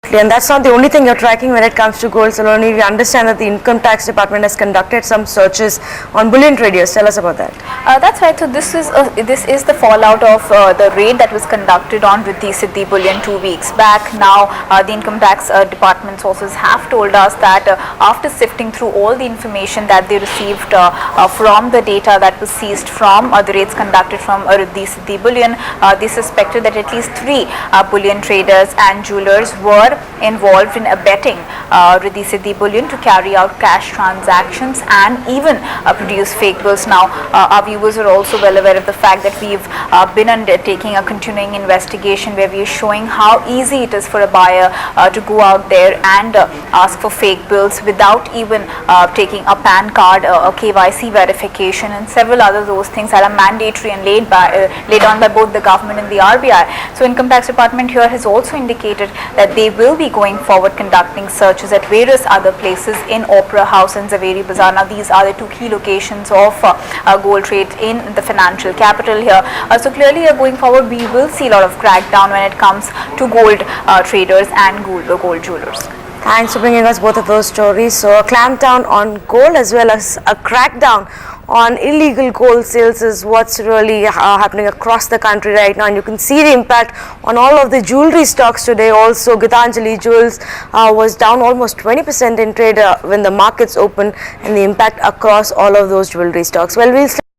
And that's not the only thing you're tracking when it comes to gold, Saloni. We understand that the Income Tax Department has conducted some searches on bullion traders. Tell us about that. That's right. So this is the fallout of the raid that was conducted on Riddhi Siddhi Bullion 2 weeks back. Now the Income Tax Department sources have told us that after sifting through all the information that they received from the data that was seized from the raids conducted from Riddhi Siddhi Bullion, they suspected that at least 3 bullion traders and jewelers were involved in abetting Riddhi Siddhi Bullion to carry out cash transactions and even produce fake bills. Now our viewers are also well aware of the fact that we've been undertaking a continuing investigation where we are showing how easy it is for a buyer to go out there and ask for fake bills without even taking a PAN card, a KYC verification and several other those things that are mandatory and laid on by both the government and the RBI. So Income Tax Department here has also indicated that they will be going forward conducting searches at various other places in Opera House and Zaveri Bazaar. Now these are the 2 key locations of gold trade in the financial capital here. So clearly going forward we will see a lot of crackdown when it comes to gold traders and gold jewelers. Thanks for bringing us both of those stories. So a clampdown on gold as well as a crackdown on illegal gold sales is what's really happening across the country right now, and you can see the impact on all of the jewelry stocks today. Also, Gitanjali Jewels was down almost 20% in trade when the markets opened, and the impact across all of those jewelry stocks. Well, we'll